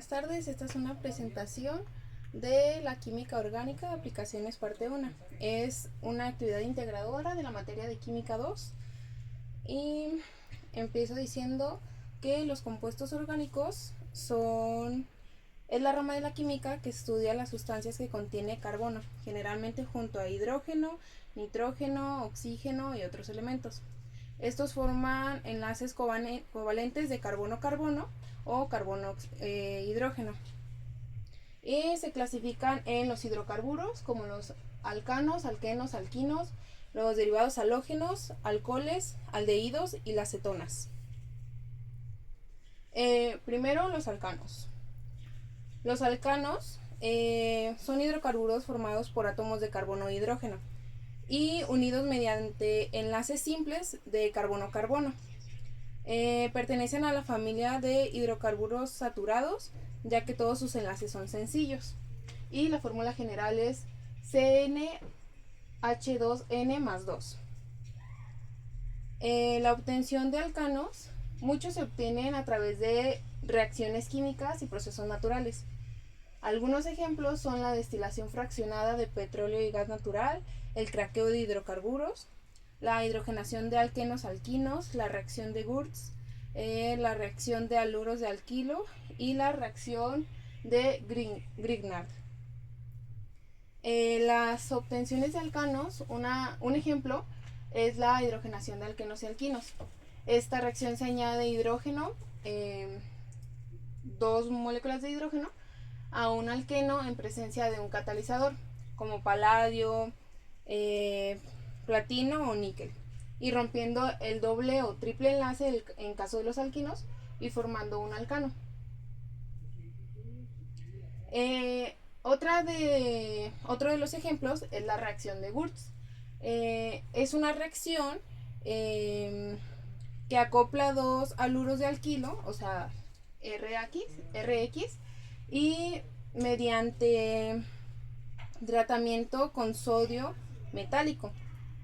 buenas tardes. Esta es una presentación de la química orgánica, aplicaciones parte 1. Es una actividad integradora de la materia de química 2 y empiezo diciendo que los compuestos orgánicos es la rama de la química que estudia las sustancias que contiene carbono, generalmente junto a hidrógeno, nitrógeno, oxígeno y otros elementos. Estos forman enlaces covalentes de carbono-carbono o carbono-hidrógeno. Y se clasifican en los hidrocarburos como los alcanos, alquenos, alquinos, los derivados halógenos, alcoholes, aldehídos y las cetonas. Primero, los alcanos. Los alcanos son hidrocarburos formados por átomos de carbono e hidrógeno y unidos mediante enlaces simples de carbono-carbono. Pertenecen a la familia de hidrocarburos saturados, ya que todos sus enlaces son sencillos. Y la fórmula general es CnH2n más 2. La obtención de alcanos, muchos se obtienen a través de reacciones químicas y procesos naturales. Algunos ejemplos son la destilación fraccionada de petróleo y gas natural, el craqueo de hidrocarburos, la hidrogenación de alquenos alquinos, la reacción de Wurtz, la reacción de haluros de alquilo y la reacción de Grignard. Las obtenciones de alcanos, un ejemplo es la hidrogenación de alquenos y alquinos. Esta reacción se añade hidrógeno, dos moléculas de hidrógeno, a un alqueno en presencia de un catalizador, como paladio, platino o níquel, y rompiendo el doble o triple enlace en caso de los alquinos y formando un alcano. Otro de los ejemplos es la reacción de Wurtz. Es una reacción que acopla dos haluros de alquilo, o sea, RX, y mediante tratamiento con sodio metálico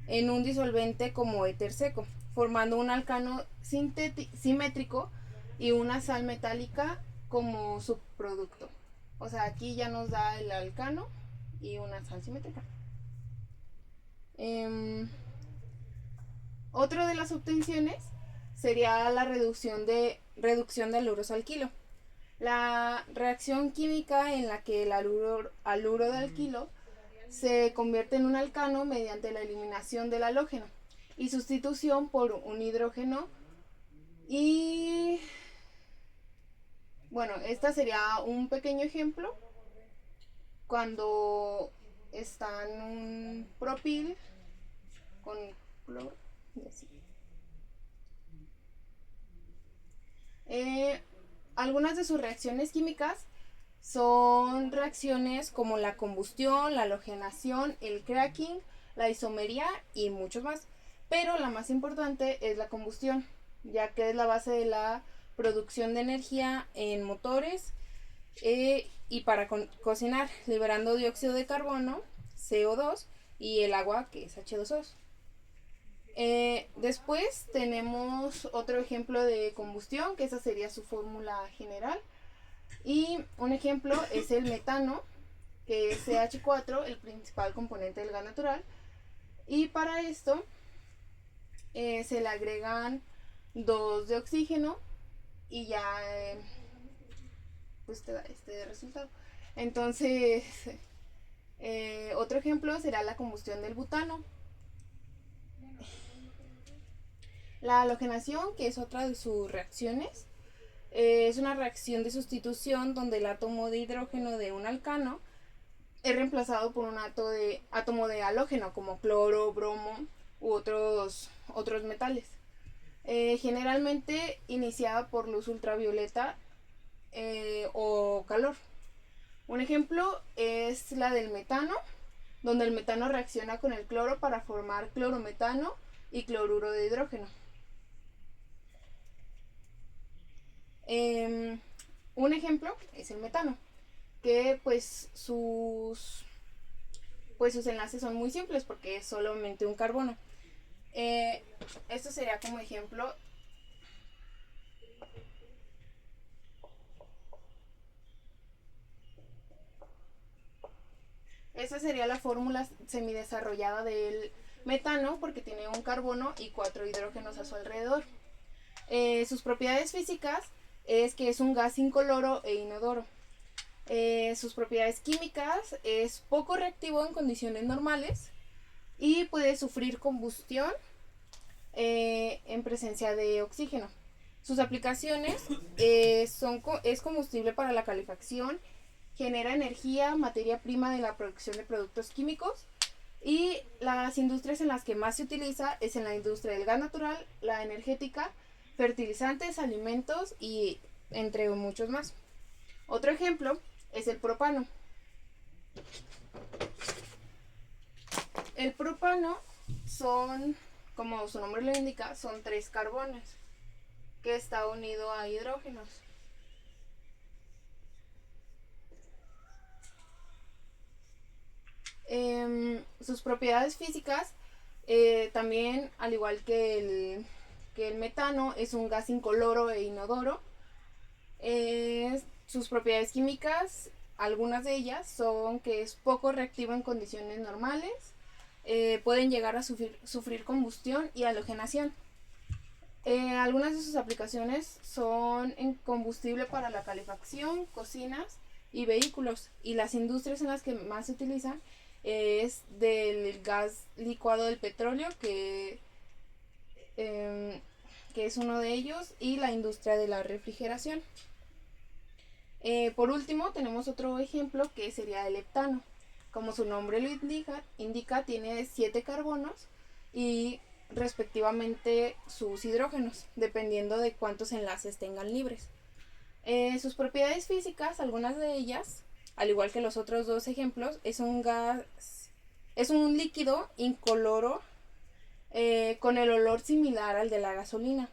en un disolvente como éter seco, formando un alcano simétrico y una sal metálica como subproducto. O sea, aquí ya nos da el alcano y una sal simétrica. Otro de las obtenciones sería la reducción de haluros alquilo. La reacción química en la que el haluro de alquilo se convierte en un alcano mediante la eliminación del halógeno y sustitución por un hidrógeno. Y bueno, esta sería un pequeño ejemplo cuando están un propil con cloro y así. Algunas de sus reacciones químicas son reacciones como la combustión, la halogenación, el cracking, la isomería y muchos más. Pero la más importante es la combustión, ya que es la base de la producción de energía en motores y para cocinar, liberando dióxido de carbono, CO2, y el agua, que es H2O. Después tenemos otro ejemplo de combustión, que esa sería su fórmula general. Y un ejemplo es el metano, que es CH4, el principal componente del gas natural. Y para esto se le agregan 2 de oxígeno y ya pues te da este resultado. Entonces, otro ejemplo será la combustión del butano. La halogenación, que es otra de sus reacciones, es una reacción de sustitución donde el átomo de hidrógeno de un alcano es reemplazado por un átomo de halógeno como cloro, bromo u otros metales. Generalmente iniciada por luz ultravioleta o calor. Un ejemplo es la del metano, donde el metano reacciona con el cloro para formar clorometano y cloruro de hidrógeno. Un ejemplo es el metano, que pues sus enlaces son muy simples porque es solamente un carbono. Esto sería como ejemplo Esa sería la fórmula semidesarrollada del metano porque tiene un carbono y 4 hidrógenos a su alrededor. Sus propiedades físicas es que es un gas incoloro e inodoro. Sus propiedades químicas es poco reactivo en condiciones normales y puede sufrir combustión en presencia de oxígeno. Sus aplicaciones es combustible para la calefacción, genera energía, materia prima de la producción de productos químicos, y las industrias en las que más se utiliza es en la industria del gas natural, la energética, fertilizantes, alimentos y entre muchos más. Otro ejemplo es el propano. El propano son, como su nombre lo indica, son 3 carbones que está unido a hidrógenos. Sus propiedades físicas también, al igual que el metano, es un gas incoloro e inodoro. Sus propiedades químicas, algunas de ellas son que es poco reactivo en condiciones normales, pueden llegar a sufrir combustión y halogenación. Algunas de sus aplicaciones son en combustible para la calefacción, cocinas y vehículos, y las industrias en las que más se utilizan es del gas licuado del petróleo, que es uno de ellos, y la industria de la refrigeración. Por último, tenemos otro ejemplo que sería el heptano. Como su nombre lo indica, tiene 7 carbonos y respectivamente sus hidrógenos, dependiendo de cuántos enlaces tengan libres. Sus propiedades físicas, algunas de ellas, al igual que los otros 2 ejemplos, es un líquido incoloro con el olor similar al de la gasolina.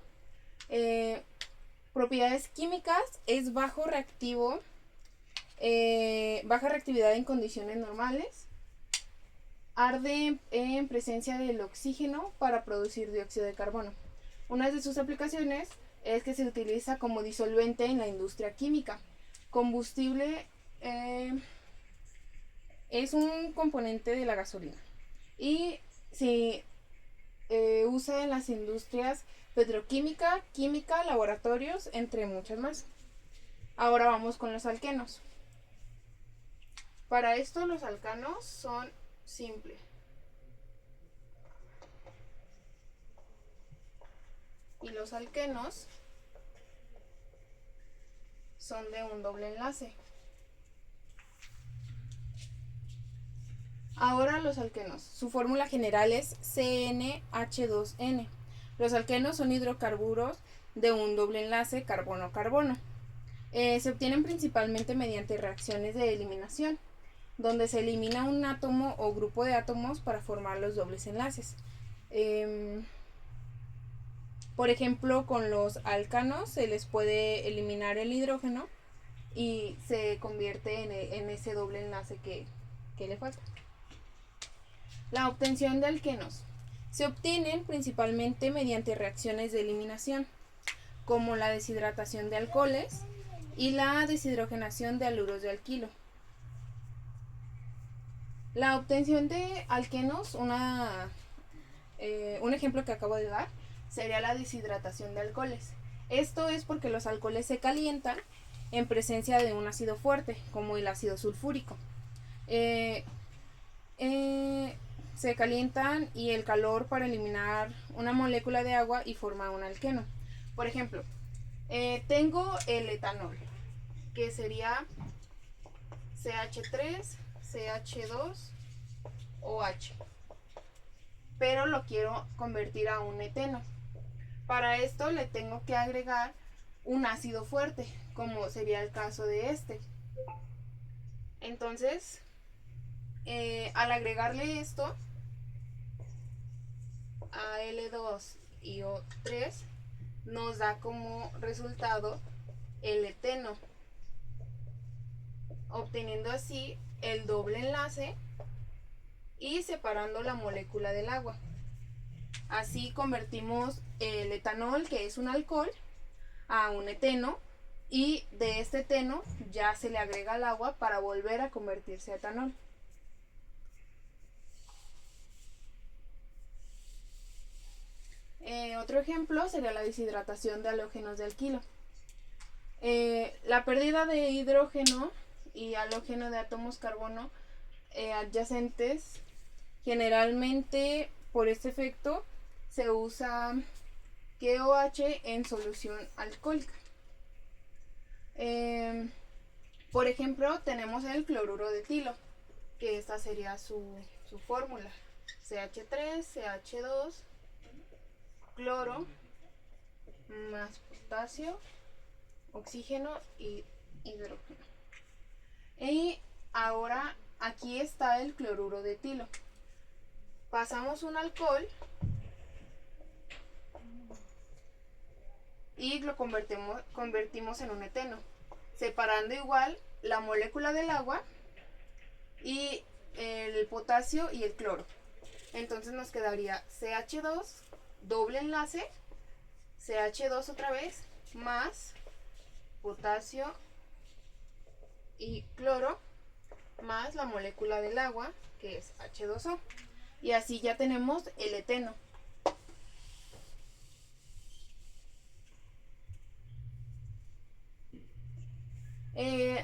Propiedades químicas, es baja reactividad en condiciones normales, arde en presencia del oxígeno para producir dióxido de carbono. Una de sus aplicaciones es que se utiliza como disolvente en la industria química. Combustible, es un componente de la gasolina y se usa en las industrias petroquímica, química, laboratorios, entre muchas más. Ahora vamos con los alquenos. Para esto los alcanos son simples. Y los alquenos son de un doble enlace. Ahora los alquenos. Su fórmula general es CnH2n. Los alquenos son hidrocarburos de un doble enlace carbono-carbono. Se obtienen principalmente mediante reacciones de eliminación, donde se elimina un átomo o grupo de átomos para formar los dobles enlaces. Por ejemplo, con los alcanos se les puede eliminar el hidrógeno y se convierte en ese doble enlace que le falta. La obtención de alquenos se obtienen principalmente mediante reacciones de eliminación, como la deshidratación de alcoholes y la deshidrogenación de haluros de alquilo. La obtención de alquenos, un ejemplo que acabo de dar, sería la deshidratación de alcoholes. Esto es porque los alcoholes se calientan en presencia de un ácido fuerte, como el ácido sulfúrico. Se calientan y el calor para eliminar una molécula de agua y forma un alqueno. Por ejemplo, tengo el etanol, que sería CH3, CH2, OH, pero lo quiero convertir a un eteno. Para esto le tengo que agregar un ácido fuerte, como sería el caso de este. Entonces, al agregarle esto, Al2 y O3, nos da como resultado el eteno, obteniendo así el doble enlace y separando la molécula del agua. Así convertimos el etanol, que es un alcohol, a un eteno, y de este eteno ya se le agrega el agua para volver a convertirse a etanol. Otro ejemplo sería la deshidratación de halógenos de alquilo. La pérdida de hidrógeno y halógeno de átomos carbono adyacentes, generalmente por este efecto se usa KOH en solución alcohólica. Por ejemplo, tenemos el cloruro de etilo, que esta sería su fórmula: CH3, CH2, cloro, más potasio, oxígeno y hidrógeno. Y ahora aquí está el cloruro de etilo. Pasamos un alcohol y lo convertimos en un eteno, separando igual la molécula del agua y el potasio y el cloro. Entonces nos quedaría CH2, doble enlace, CH2 otra vez, más potasio y cloro, más la molécula del agua, que es H2O. Y así ya tenemos el eteno.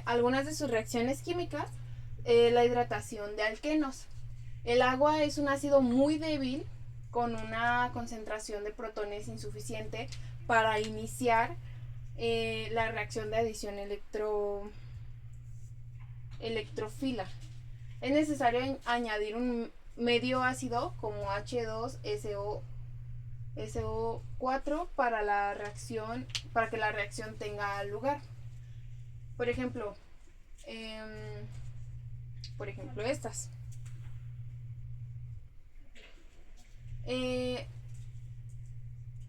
Algunas de sus reacciones químicas, la hidratación de alquenos. El agua es un ácido muy débil con una concentración de protones insuficiente para iniciar la reacción de adición electrofila. Es necesario añadir un medio ácido como H2SO4 para que la reacción tenga lugar. Por ejemplo, estas.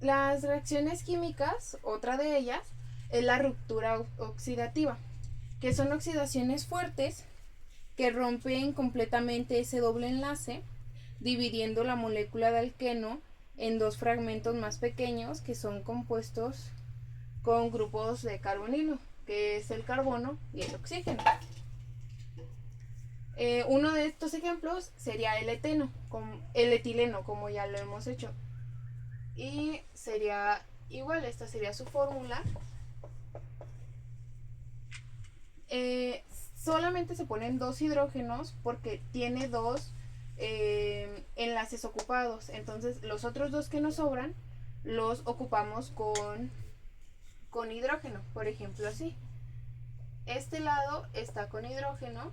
Las reacciones químicas, otra de ellas, es la ruptura oxidativa, que son oxidaciones fuertes que rompen completamente ese doble enlace, dividiendo la molécula de alqueno en dos fragmentos más pequeños que son compuestos con grupos de carbonilo, que es el carbono y el oxígeno. Uno de estos ejemplos sería el etileno, como ya lo hemos hecho. Y sería igual, esta sería su fórmula. Solamente se ponen dos hidrógenos porque tiene dos enlaces ocupados. Entonces los otros dos que nos sobran los ocupamos con hidrógeno. Por ejemplo, así. Este lado está con hidrógeno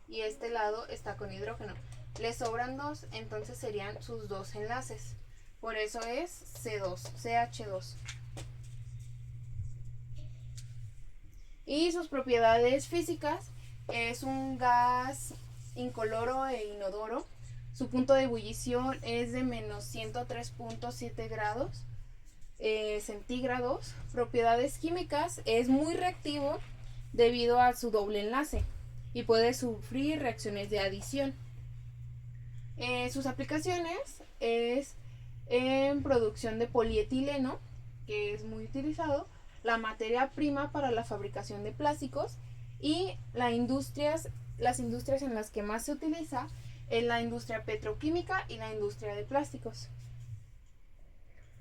y este lado está con hidrógeno. Le sobran dos, entonces serían sus dos enlaces. Por eso es CH2. Y sus propiedades físicas: es un gas incoloro e inodoro. Su punto de ebullición es de menos 103.7 grados centígrados. Propiedades químicas: es muy reactivo debido a su doble enlace y puede sufrir reacciones de adición. Sus aplicaciones es en producción de polietileno, que es muy utilizado, la materia prima para la fabricación de plásticos, y las industrias en las que más se utiliza es la industria petroquímica y la industria de plásticos.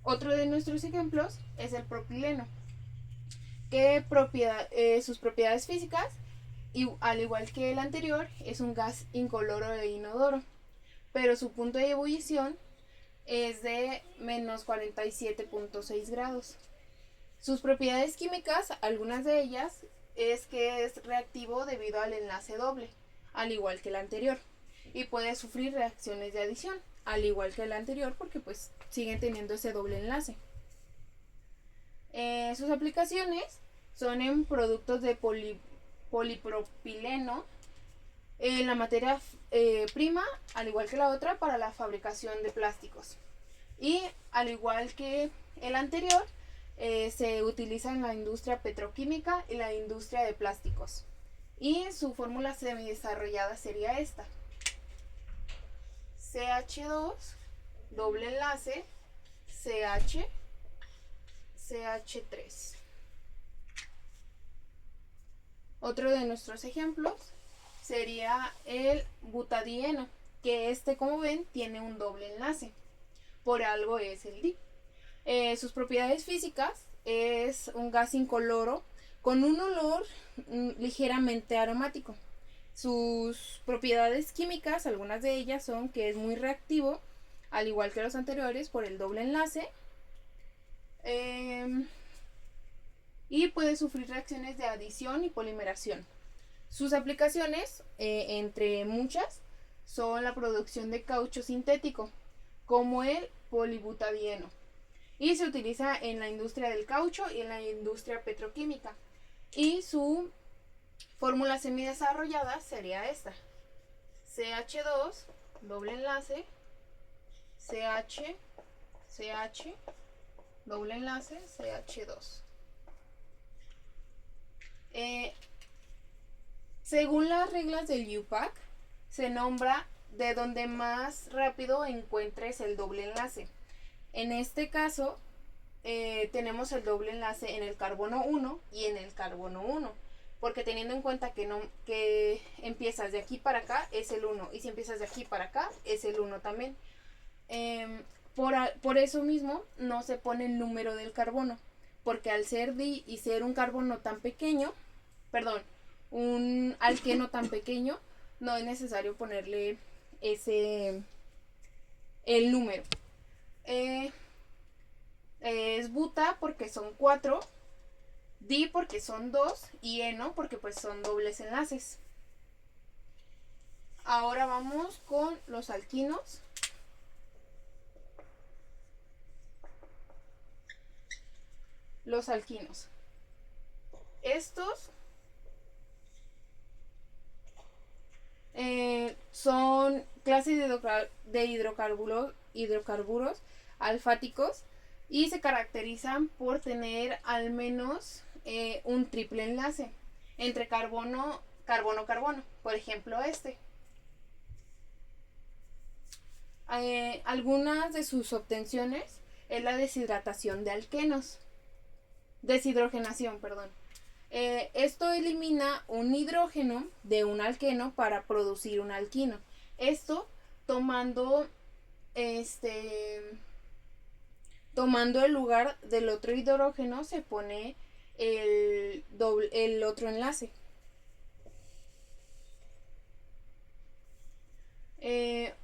Otro de nuestros ejemplos es el propileno, que sus propiedades físicas, al igual que el anterior, es un gas incoloro e inodoro, pero su punto de ebullición es de menos 47.6 grados. Sus propiedades químicas, algunas de ellas, es que es reactivo debido al enlace doble, al igual que el anterior, y puede sufrir reacciones de adición, al igual que el anterior, porque pues siguen teniendo ese doble enlace. Sus aplicaciones son en productos de polipropileno, en la materia prima, al igual que la otra, para la fabricación de plásticos. Y al igual que el anterior, se utiliza en la industria petroquímica y la industria de plásticos. Y su fórmula semidesarrollada sería esta: CH2, doble enlace, CH3. Otro de nuestros ejemplos sería el butadieno, que como ven, tiene un doble enlace. Por algo es el di. Sus propiedades físicas es un gas incoloro con un olor ligeramente aromático. Sus propiedades químicas, algunas de ellas son que es muy reactivo, al igual que los anteriores, por el doble enlace. Y puede sufrir reacciones de adición y polimeración. Sus aplicaciones, entre muchas, son la producción de caucho sintético, como el polibutadieno, y se utiliza en la industria del caucho y en la industria petroquímica. Y su fórmula semidesarrollada sería esta: CH2, doble enlace, CH, CH, doble enlace, CH2. Según las reglas del IUPAC, se nombra de donde más rápido encuentres el doble enlace. En este caso, tenemos el doble enlace en el carbono 1 y en el carbono 1. Porque teniendo en cuenta que empiezas de aquí para acá, es el 1. Y si empiezas de aquí para acá, es el 1 también. Por eso mismo no se pone el número del carbono. Porque al ser di y ser un carbono tan pequeño, un alqueno tan pequeño, no es necesario ponerle el número. Es buta porque son 4, di porque son 2 y eno porque pues son dobles enlaces. Ahora vamos con los alquinos. Los alquinos. Estos son clases de hidrocarburos alfáticos y se caracterizan por tener al menos un triple enlace entre carbono. Por ejemplo, este. Algunas de sus obtenciones es la deshidrogenación, perdón. Esto elimina un hidrógeno de un alqueno para producir un alquino. Esto tomando el lugar del otro hidrógeno se pone el otro enlace.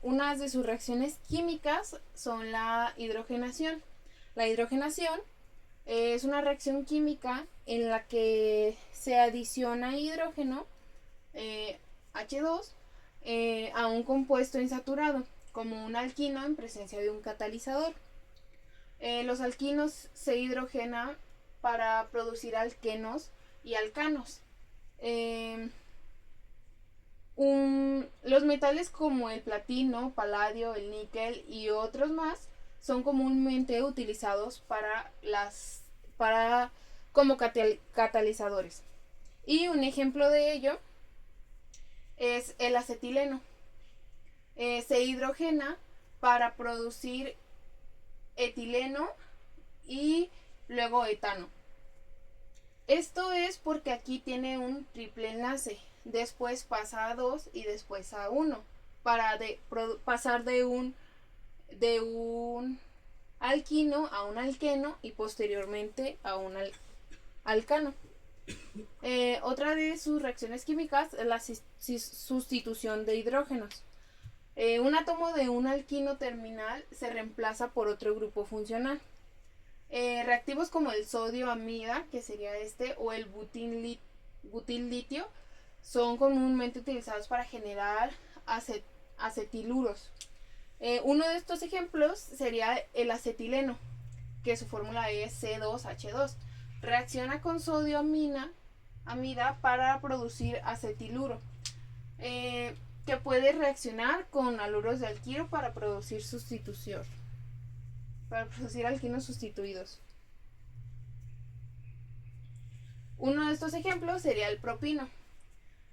Unas de sus reacciones químicas son la hidrogenación. La hidrogenación es una reacción química en la que se adiciona hidrógeno H2 a un compuesto insaturado, como un alquino en presencia de un catalizador. Los alquinos se hidrogenan para producir alquenos y alcanos. Los metales como el platino, paladio, el níquel y otros más son comúnmente utilizados como catalizadores. Y un ejemplo de ello es el acetileno. Se hidrogena para producir etileno y luego etano. Esto es porque aquí tiene un triple enlace. Después pasa a 2 y después a 1 para pasar de un alquino a un alqueno y posteriormente a un alcano. Otra de sus reacciones químicas es la sustitución de hidrógenos. Un átomo de un alquino terminal se reemplaza por otro grupo funcional. Reactivos como el sodio amida, que sería este, o el butil litio, son comúnmente utilizados para generar acetiluros. Uno de estos ejemplos sería el acetileno, que su fórmula es C2H2. Reacciona con sodio amida para producir acetiluro, que puede reaccionar con haluros de alquilo para producir alquinos sustituidos. Uno de estos ejemplos sería el propino.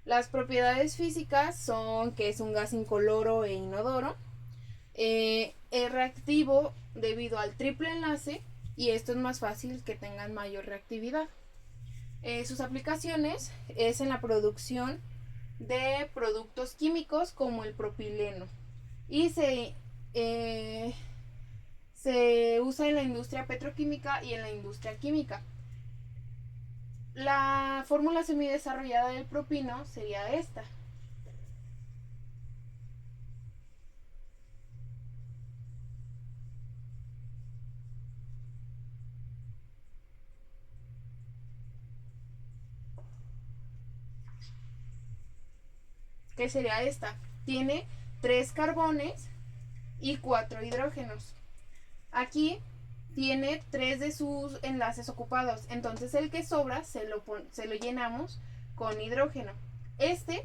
Las propiedades físicas son que es un gas incoloro e inodoro. Es reactivo debido al triple enlace y esto es más fácil que tengan mayor reactividad. Sus aplicaciones es en la producción de productos químicos como el propileno y se Se usa en la industria petroquímica y en la industria química. La fórmula semidesarrollada del propino sería esta. ¿Qué sería esta? Tiene 3 carbones y 4 hidrógenos. Aquí tiene 3 de sus enlaces ocupados, entonces el que sobra se lo llenamos con hidrógeno. Este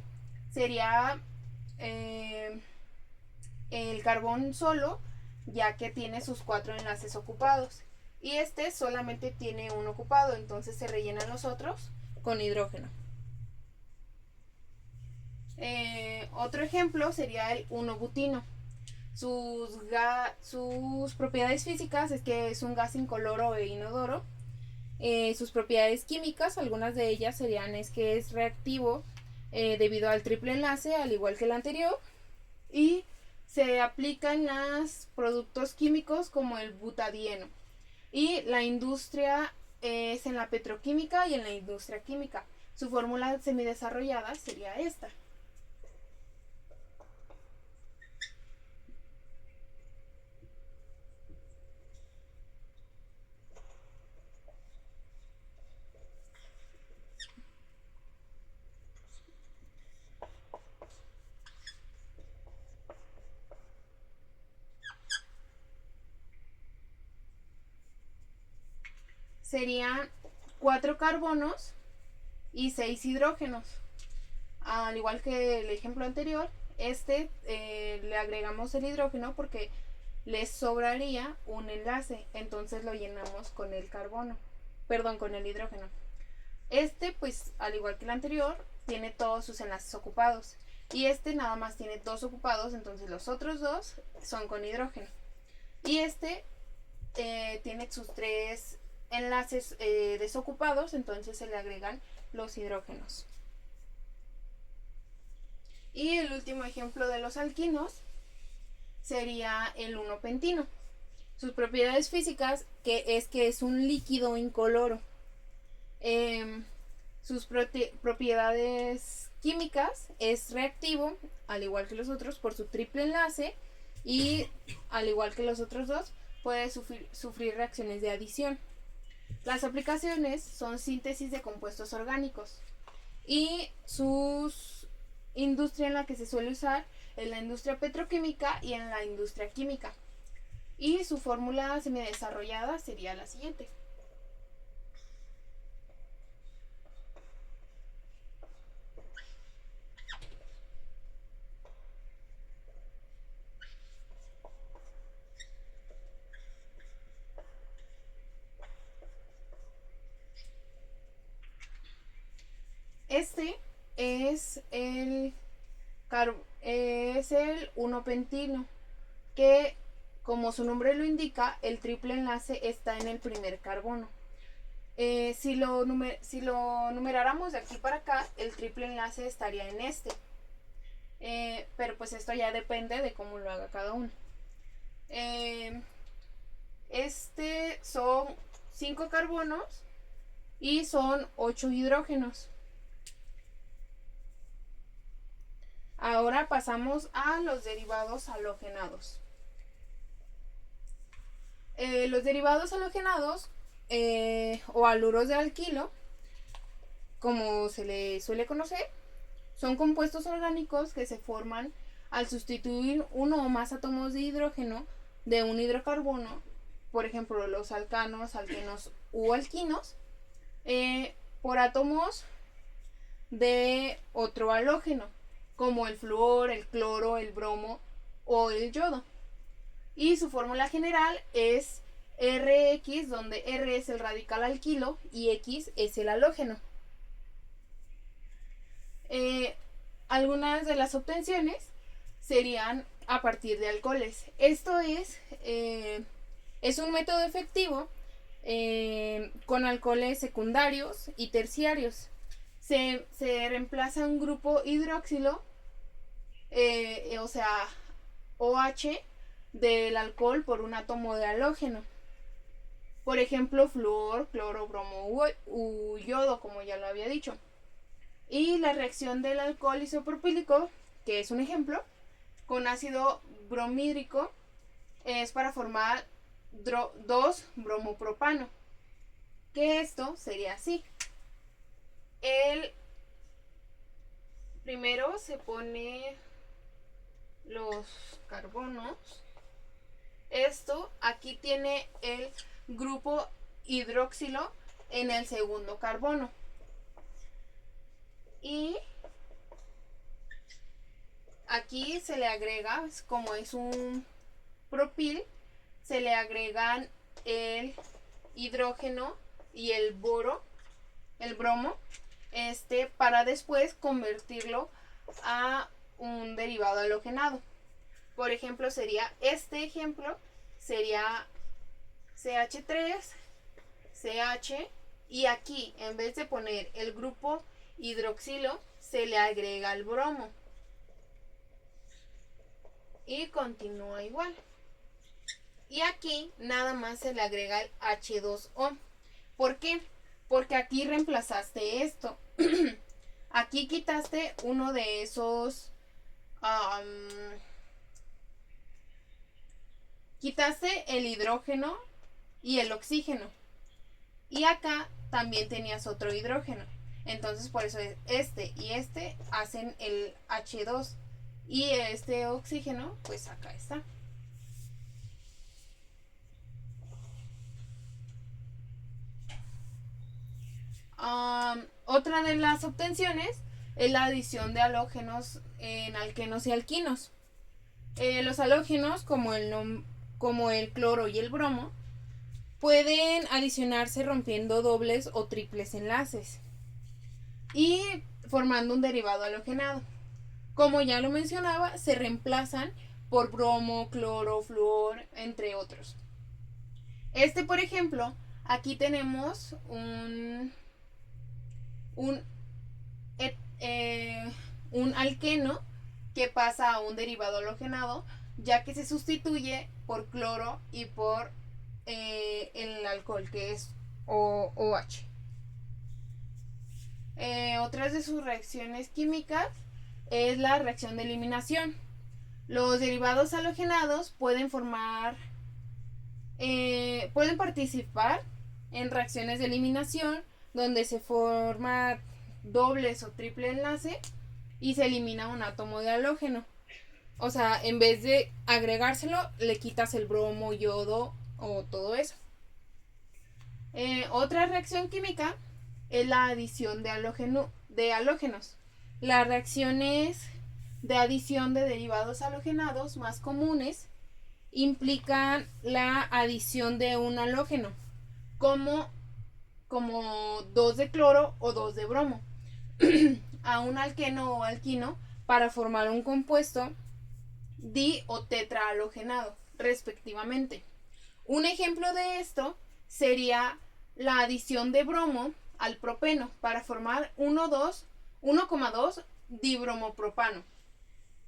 sería el carbón solo, ya que tiene sus 4 enlaces ocupados, y este solamente tiene uno ocupado, entonces se rellenan los otros con hidrógeno. Otro ejemplo sería el 1-butino. Sus propiedades físicas es que es un gas incoloro e inodoro. Sus propiedades químicas, algunas de ellas serían es que es reactivo debido al triple enlace, al igual que el anterior, y se aplica en los productos químicos como el butadieno. Y la industria es en la petroquímica y en la industria química. Su fórmula semidesarrollada sería esta. Serían 4 carbonos y 6 hidrógenos. Al igual que el ejemplo anterior, le agregamos el hidrógeno porque les sobraría un enlace, entonces lo llenamos con el con el hidrógeno. Pues al igual que el anterior, tiene todos sus enlaces ocupados, y nada más tiene 2 ocupados, entonces los otros 2 son con hidrógeno. Y tiene sus 3 enlaces desocupados, entonces se le agregan los hidrógenos. Y el último ejemplo de los alquinos sería el 1-pentino. Sus propiedades físicas que es un líquido incoloro. Sus propiedades químicas es reactivo, al igual que los otros, por su triple enlace, y al igual que los otros dos, puede sufrir reacciones de adición. Las aplicaciones son síntesis de compuestos orgánicos, y sus industria en la que se suele usar es la industria petroquímica y en la industria química. Y su fórmula semidesarrollada sería la siguiente. Este es el 1-pentino, que como su nombre lo indica, el triple enlace está en el primer carbono. Si lo numeráramos de aquí para acá, el triple enlace estaría en pero pues esto ya depende de cómo lo haga cada uno. Son 5 carbonos y son 8 hidrógenos. Ahora pasamos a los derivados halogenados. Los derivados halogenados o haluros de alquilo, como se le suele conocer, son compuestos orgánicos que se forman al sustituir uno o más átomos de hidrógeno de un hidrocarbono, por ejemplo los alcanos, alquenos u alquinos, por átomos de otro halógeno, como el flúor, el cloro, el bromo o el yodo. Y su fórmula general es RX, donde R es el radical alquilo y X es el halógeno. Algunas de las obtenciones serían a partir de alcoholes. Esto es un método efectivo con alcoholes secundarios y terciarios. Se reemplaza un grupo hidroxilo, o sea, OH, del alcohol por un átomo de halógeno. Por ejemplo, flúor, cloro, bromo u yodo, como ya lo había dicho. Y la reacción del alcohol isopropílico, que es un ejemplo, con ácido bromídrico, es para formar 2-bromopropano. Que esto sería así. El primero se pone los carbonos. Esto aquí tiene el grupo hidroxilo en el segundo carbono. Y aquí se le agrega, como es un propil, se le agregan el hidrógeno y el bromo, para después convertirlo a un derivado halogenado. Por ejemplo, sería CH3, CH, y aquí en vez de poner el grupo hidroxilo se le agrega el bromo y continúa igual. Y aquí nada más se le agrega el H2O. ¿Por qué? Porque aquí reemplazaste esto. Aquí quitaste uno de esos quitaste el hidrógeno y el oxígeno. Y acá también tenías otro hidrógeno. Entonces por eso este y este hacen el H2. Y este oxígeno, pues acá está. Otra de las obtenciones es la adición de halógenos en alquenos y alquinos. Los halógenos, como el cloro y el bromo, pueden adicionarse rompiendo dobles o triples enlaces y formando un derivado halogenado. Como ya lo mencionaba, se reemplazan por bromo, cloro, flúor, entre otros. Por ejemplo, aquí tenemos un alqueno que pasa a un derivado halogenado, ya que se sustituye por cloro y por el alcohol, que es OH. Otras de sus reacciones químicas es la reacción de eliminación. Los derivados halogenados pueden participar en reacciones de eliminación donde se forma dobles o triple enlace y se elimina un átomo de halógeno. O sea, en vez de agregárselo, le quitas el bromo, yodo o todo eso. Otra reacción química es la adición de halógenos. Las reacciones de adición de derivados halogenados más comunes implican la adición de un halógeno, como 2 de cloro o 2 de bromo, a un alqueno o alquino para formar un compuesto di o tetrahalogenado, respectivamente. Un ejemplo de esto sería la adición de bromo al propeno para formar 1,2 dibromopropano.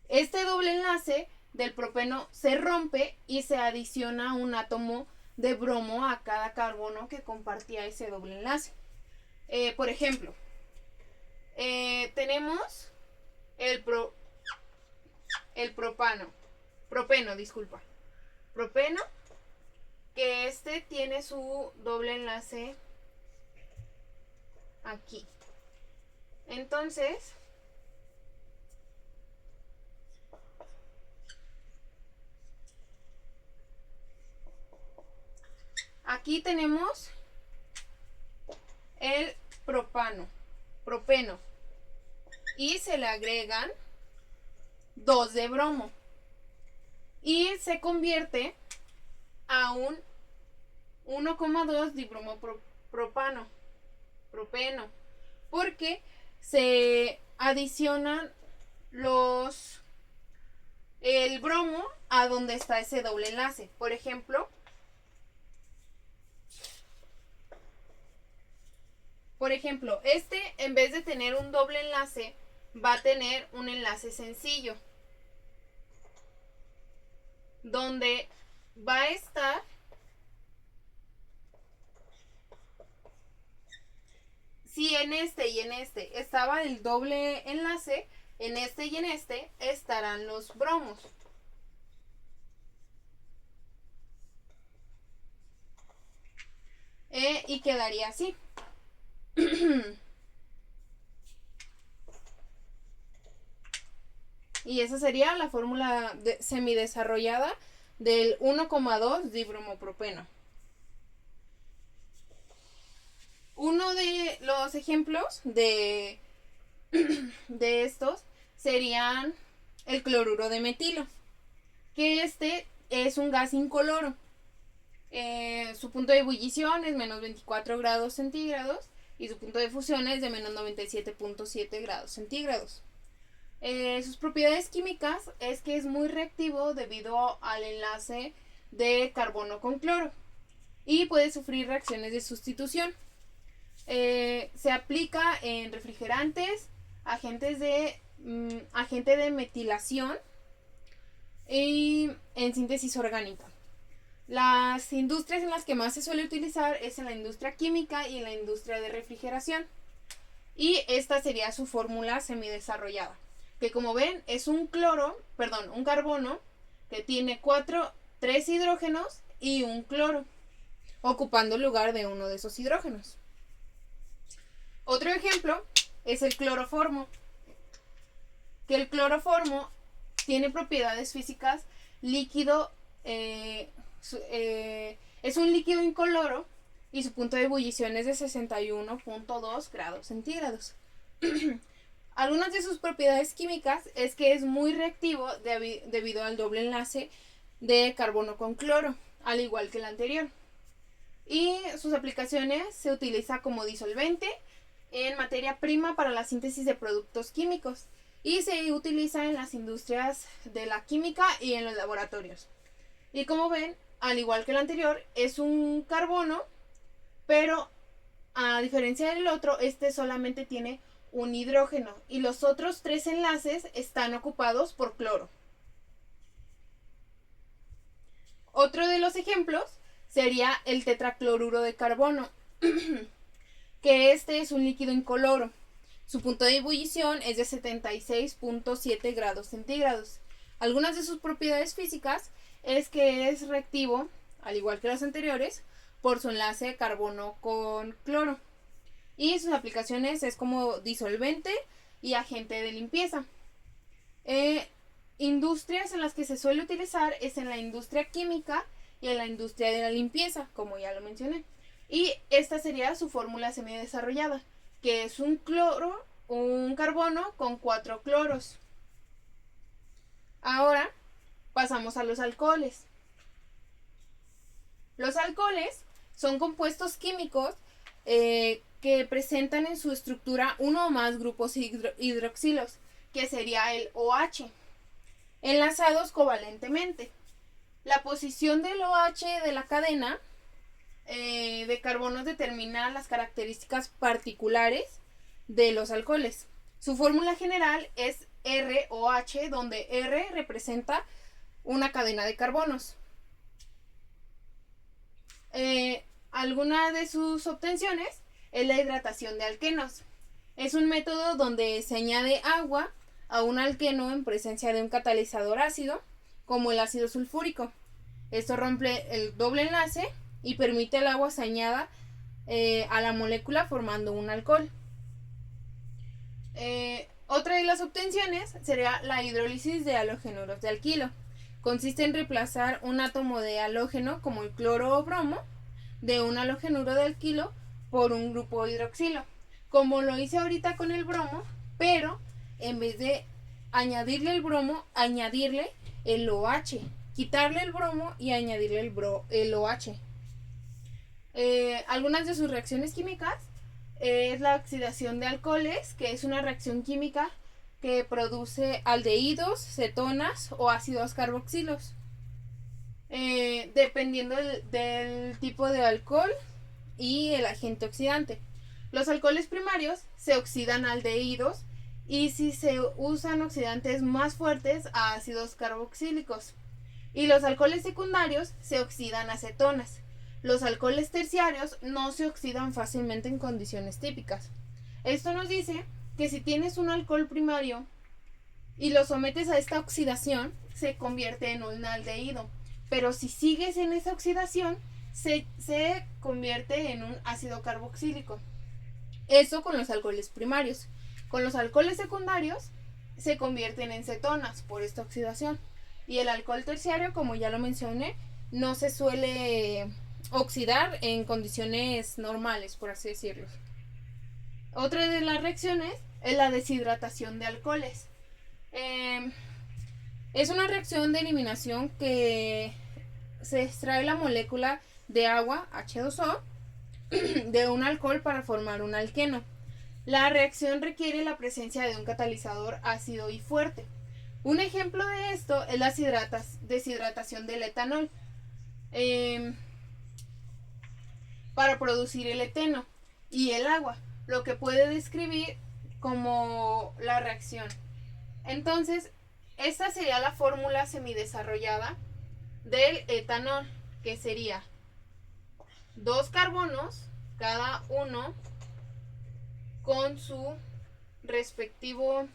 Este doble enlace del propeno se rompe y se adiciona un átomo de bromo a cada carbono que compartía ese doble enlace. Por ejemplo, tenemos el propeno, que tiene su doble enlace aquí. Entonces, aquí tenemos el propeno, y se le agregan 2 de bromo y se convierte a un 1,2 dibromopropeno, porque se adicionan el bromo a donde está ese doble enlace. Por ejemplo, en vez de tener un doble enlace, va a tener un enlace sencillo, donde va a estar si en este y en este estaba el doble enlace, en este y en este estarán los bromos. Y quedaría así. Y esa sería la fórmula semidesarrollada del 1,2 dibromopropeno. Uno de los ejemplos de estos serían el cloruro de metilo, que este es un gas incoloro. Su punto de ebullición es menos 24 grados centígrados y su punto de fusión es de menos 97.7 grados centígrados. Sus propiedades químicas es que es muy reactivo debido al enlace de carbono con cloro y puede sufrir reacciones de sustitución. Se aplica en refrigerantes, agente de metilación y en síntesis orgánica. Las industrias en las que más se suele utilizar es en la industria química y en la industria de refrigeración. Y esta sería su fórmula semidesarrollada, que como ven es un carbono que tiene 3 hidrógenos y un cloro, ocupando el lugar de uno de esos hidrógenos. Otro ejemplo es el cloroformo, que el cloroformo tiene propiedades físicas líquido, es un líquido incoloro y su punto de ebullición es de 61.2 grados centígrados. Algunas de sus propiedades químicas es que es muy reactivo debido al doble enlace de carbono con cloro, al igual que el anterior. Y sus aplicaciones se utiliza como disolvente en materia prima para la síntesis de productos químicos y se utiliza en las industrias de la química y en los laboratorios. Y como ven, al igual que el anterior, es un carbono, pero a diferencia del otro, este solamente tiene un hidrógeno y los otros 3 enlaces están ocupados por cloro. Otro de los ejemplos sería el tetracloruro de carbono, que este es un líquido incoloro. Su punto de ebullición es de 76.7 grados centígrados. Algunas de sus propiedades físicas es que es reactivo, al igual que los anteriores, por su enlace de carbono con cloro. Y sus aplicaciones es como disolvente y agente de limpieza. Industrias en las que se suele utilizar es en la industria química y en la industria de la limpieza, como ya lo mencioné. Y esta sería su fórmula semidesarrollada, que es un carbono con 4 cloros. Ahora pasamos a los alcoholes. Los alcoholes son compuestos químicos que presentan en su estructura uno o más grupos hidroxilos, que sería el OH, enlazados covalentemente. La posición del OH de la cadena de carbonos determina las características particulares de los alcoholes. Su fórmula general es ROH, donde R representa una cadena de carbonos. Alguna de sus obtenciones es la hidratación de alquenos. Es un método donde se añade agua a un alqueno en presencia de un catalizador ácido, como el ácido sulfúrico. Esto rompe el doble enlace y permite al agua se añada a la molécula formando un alcohol. Otra de las obtenciones sería la hidrólisis de halogénuros de alquilo. Consiste en reemplazar un átomo de halógeno, como el cloro o bromo, de un halogénuro de alquilo por un grupo hidroxilo, como lo hice ahorita con el bromo, pero en vez de añadirle el bromo, añadirle el OH, quitarle el bromo y añadirle el OH. Algunas de sus reacciones químicas es la oxidación de alcoholes, que es una reacción química que produce aldehídos, cetonas o ácidos carboxilos. Dependiendo del tipo de alcohol y el agente oxidante. Los alcoholes primarios se oxidan a aldehídos y si se usan oxidantes más fuertes a ácidos carboxílicos. Y los alcoholes secundarios se oxidan a cetonas. Los alcoholes terciarios no se oxidan fácilmente en condiciones típicas. Esto nos dice que si tienes un alcohol primario y lo sometes a esta oxidación, se convierte en un aldehído. Pero si sigues en esa oxidación, se convierte en un ácido carboxílico. Eso con los alcoholes primarios. Con los alcoholes secundarios se convierten en cetonas por esta oxidación. Y el alcohol terciario, como ya lo mencioné, no se suele oxidar en condiciones normales, por así decirlo. Otra de las reacciones es la deshidratación de alcoholes. Es una reacción de eliminación que se extrae la molécula de agua, H2O, de un alcohol para formar un alqueno. La reacción requiere la presencia de un catalizador ácido y fuerte. Un ejemplo de esto es la deshidratación del etanol para producir el eteno y el agua, lo que puede describir como la reacción. Entonces, esta sería la fórmula semidesarrollada del etanol, que sería 2 carbonos, cada uno con su respectivo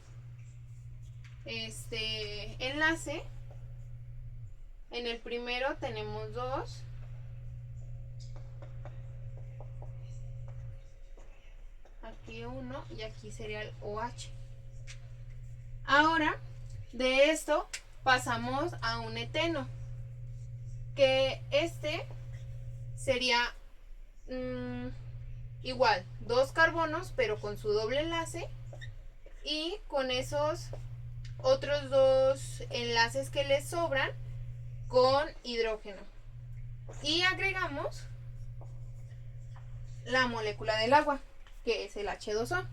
enlace. En el primero tenemos 2, aquí 1 y aquí sería el OH. Ahora, de esto pasamos a un eteno, que sería igual, 2 carbonos, pero con su doble enlace, y con esos otros 2 enlaces que les sobran con hidrógeno. Y agregamos la molécula del agua, que es el H2O.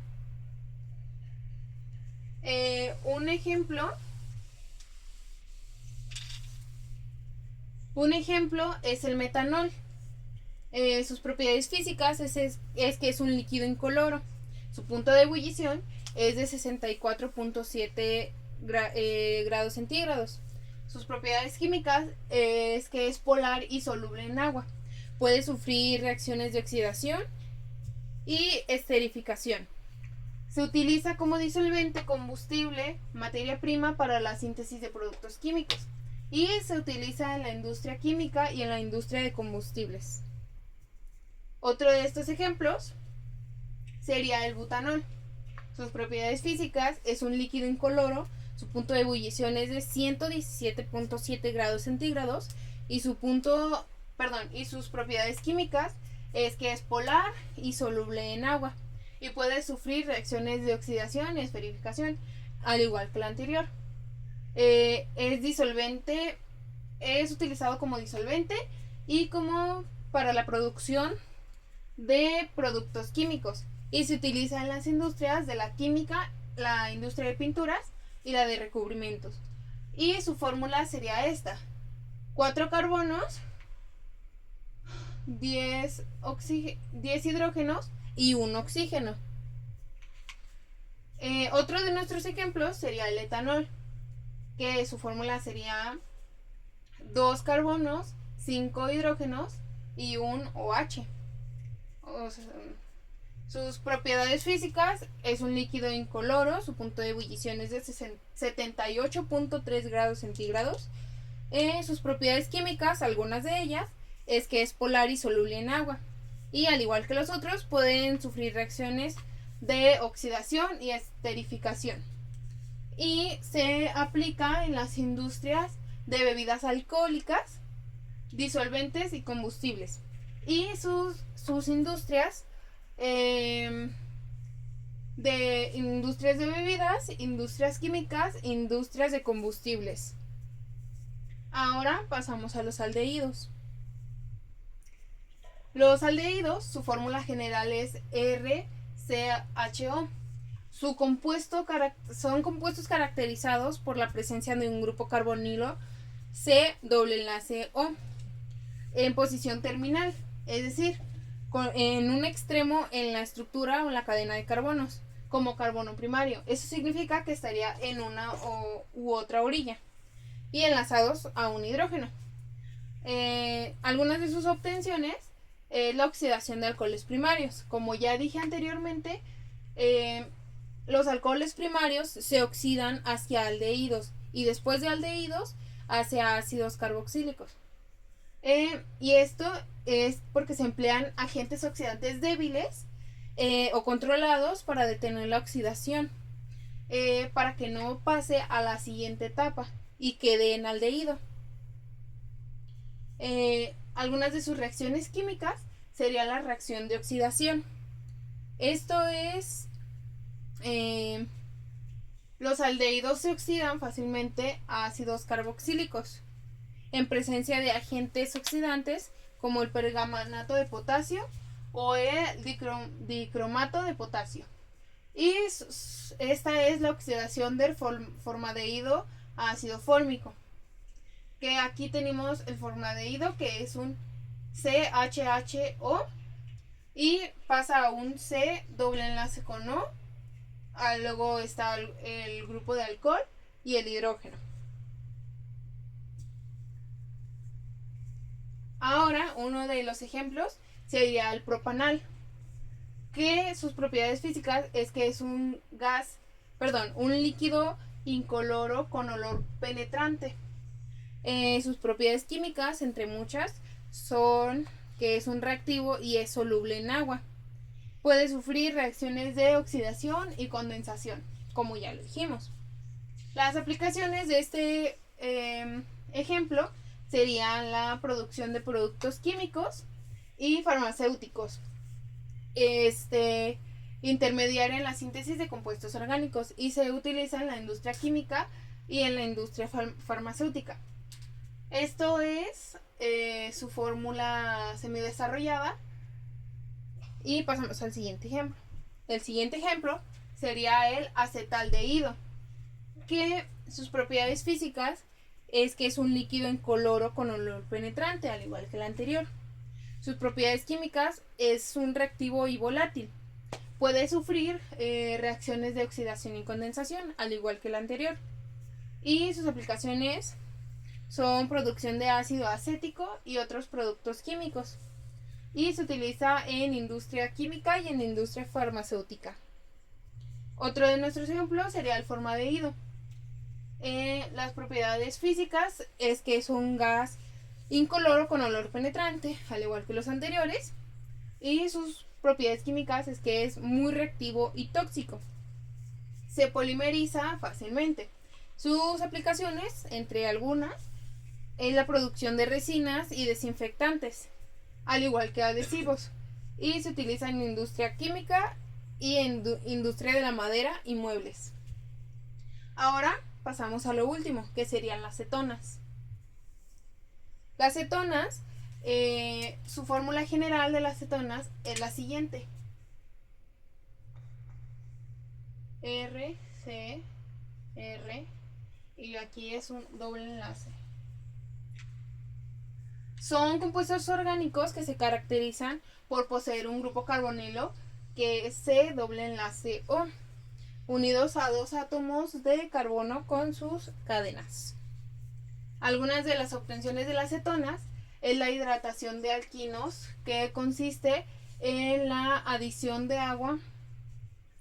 Un ejemplo es el metanol. Sus propiedades físicas es que es un líquido incoloro. Su punto de ebullición es de 64.7 grados centígrados. Sus propiedades químicas es que es polar y soluble en agua. Puede sufrir reacciones de oxidación y esterificación. Se utiliza como disolvente, combustible, materia prima para la síntesis de productos químicos. Y se utiliza en la industria química y en la industria de combustibles. Otro de estos ejemplos sería el butanol. Sus propiedades físicas es un líquido incoloro. Su punto de ebullición es de 117.7 grados centígrados. Y sus propiedades químicas es que es polar y soluble en agua. Y puede sufrir reacciones de oxidación y esterificación, al igual que la anterior. Es disolvente, es utilizado como disolvente y como para la producción de productos químicos. Y se utiliza en las industrias de la química, la industria de pinturas y la de recubrimientos. Y su fórmula sería esta: 4 carbonos, 10 hidrógenos y 1 oxígeno. Otro de nuestros ejemplos sería el etanol, que su fórmula sería 2 carbonos, 5 hidrógenos y 1 OH. Sus propiedades físicas es un líquido incoloro. Su punto de ebullición es de 78.3 grados centígrados. Sus propiedades químicas, algunas de ellas, es que es polar y soluble en agua. Y al igual que los otros, pueden sufrir reacciones de oxidación y esterificación. Y se aplica en las industrias de bebidas alcohólicas, disolventes y combustibles. Y sus industrias de industrias de bebidas, industrias químicas, industrias de combustibles. Ahora pasamos a los aldehídos. Los aldehídos, su fórmula general es RCHO. Son compuestos caracterizados por la presencia de un grupo carbonilo C doble enlace O en posición terminal, es decir, en un extremo en la estructura o en la cadena de carbonos, como carbono primario. Eso significa que estaría en una u otra orilla. y enlazados a un hidrógeno. Algunas de sus obtenciones es la oxidación de alcoholes primarios. Como ya dije anteriormente, los alcoholes primarios se oxidan hacia aldehídos y después de aldehídos hacia ácidos carboxílicos. Y esto es porque se emplean agentes oxidantes débiles o controlados para detener la oxidación, para que no pase a la siguiente etapa y quede en aldehído. Algunas de sus reacciones químicas sería la reacción de oxidación. Esto es, los aldehídos se oxidan fácilmente a ácidos carboxílicos en presencia de agentes oxidantes como el pergamanato de potasio o el dicromato de potasio. Y esta es la oxidación del formaldehído a ácido fórmico. Que aquí tenemos el formaldehído, que es un CHHO y pasa a un C doble enlace con O. Luego está el grupo de alcohol y el hidrógeno. Ahora, uno de los ejemplos sería el propanal, que sus propiedades físicas es que es un líquido incoloro con olor penetrante. Sus propiedades químicas, entre muchas, son que es un reactivo y es soluble en agua. Puede sufrir reacciones de oxidación y condensación, como ya lo dijimos. Las aplicaciones de este ejemplo serían la producción de productos químicos y farmacéuticos. Intermediar en la síntesis de compuestos orgánicos y se utiliza en la industria química y en la industria farmacéutica. Esto es su fórmula semidesarrollada. Y pasamos al siguiente ejemplo. El siguiente ejemplo sería el acetaldehído, que sus propiedades físicas es que es un líquido incoloro con olor penetrante, al igual que el anterior. Sus propiedades químicas es un reactivo y volátil. Puede sufrir reacciones de oxidación y condensación, al igual que el anterior. Y sus aplicaciones son producción de ácido acético y otros productos químicos. Y se utiliza en industria química y en industria farmacéutica. Otro de nuestros ejemplos sería el formaldehído. Las propiedades físicas es que es un gas incoloro con olor penetrante, al igual que los anteriores. Y sus propiedades químicas es que es muy reactivo y tóxico. Se polimeriza fácilmente. Sus aplicaciones, entre algunas, es la producción de resinas y desinfectantes, al igual que adhesivos, y se utiliza en industria química y en industria de la madera y muebles. Ahora pasamos a lo último, que serían las cetonas. Las cetonas, su fórmula general de las cetonas es la siguiente: R, C, R, y aquí es un doble enlace. Son compuestos orgánicos que se caracterizan por poseer un grupo carbonilo que es C doble enlace O, unidos a dos átomos de carbono con sus cadenas. Algunas de las obtenciones de las cetonas es la hidratación de alquinos, que consiste en la adición de agua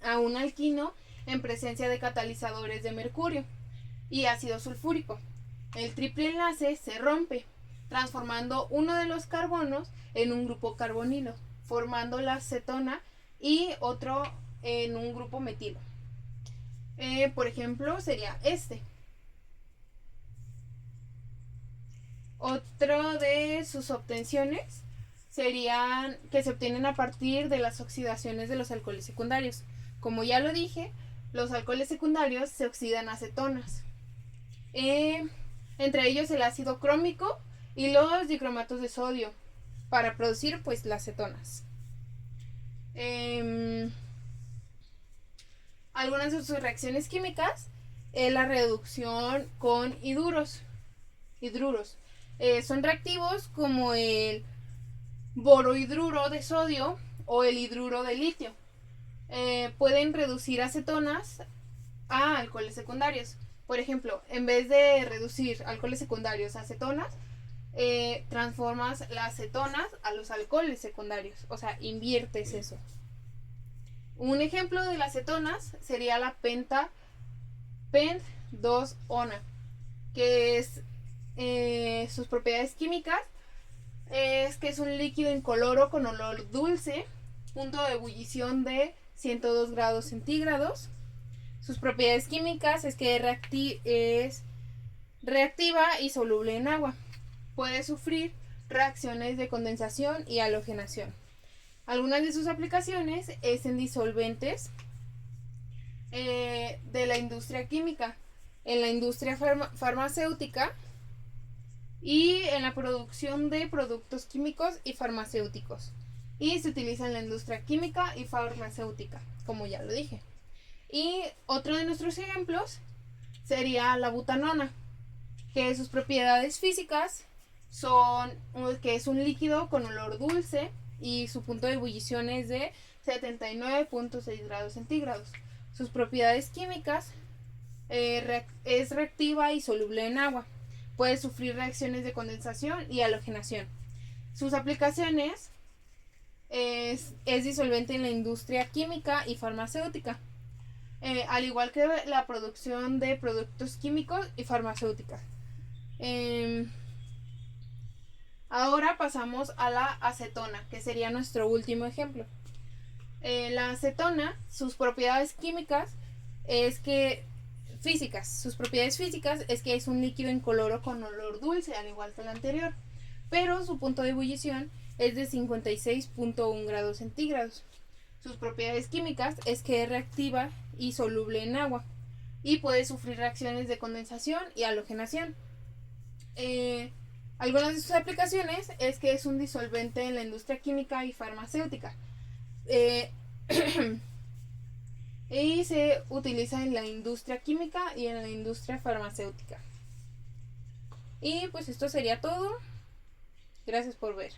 a un alquino en presencia de catalizadores de mercurio y ácido sulfúrico. El triple enlace se rompe, transformando uno de los carbonos en un grupo carbonilo, formando la cetona, y otro en un grupo metilo. Por ejemplo, sería este. Otro de sus obtenciones serían que se obtienen a partir de las oxidaciones de los alcoholes secundarios. Como ya lo dije, los alcoholes secundarios se oxidan a cetonas. Entre ellos el ácido crómico y los dicromatos de sodio, para producir pues las cetonas. Algunas de sus reacciones químicas es la reducción con hidruros. Son reactivos como el borohidruro de sodio o el hidruro de litio. Pueden reducir acetonas a alcoholes secundarios. Por ejemplo, en vez de reducir alcoholes secundarios a cetonas, transformas las cetonas a los alcoholes secundarios. O sea, inviertes eso. Un ejemplo de las cetonas sería la pent-2-ona, que es sus propiedades químicas. Es que es un líquido incoloro con olor dulce, punto de ebullición de 102 grados centígrados. Sus propiedades químicas es que es reactiva y soluble en agua. Puede sufrir reacciones de condensación y halogenación. Algunas de sus aplicaciones es en disolventes de la industria química, en la industria farmacéutica y en la producción de productos químicos y farmacéuticos. Y se utiliza en la industria química y farmacéutica, como ya lo dije. Y otro de nuestros ejemplos sería la butanona, que sus propiedades físicas son que es un líquido con olor dulce y su punto de ebullición es de 79.6 grados centígrados. Sus propiedades químicas es reactiva y soluble en agua. Puede sufrir reacciones de condensación y halogenación. Sus aplicaciones es disolvente en la industria química y farmacéutica, al igual que la producción de productos químicos y farmacéuticas. Ahora pasamos a la acetona, que sería nuestro último ejemplo. La acetona, sus propiedades químicas sus propiedades físicas es que es un líquido incoloro con olor dulce, al igual que el anterior, pero su punto de ebullición es de 56.1 grados centígrados. Sus propiedades químicas es que es reactiva y soluble en agua y puede sufrir reacciones de condensación y halogenación. Algunas de sus aplicaciones es que es un disolvente en la industria química y farmacéutica. Y se utiliza en la industria química y en la industria farmacéutica. Y pues esto sería todo. Gracias por ver.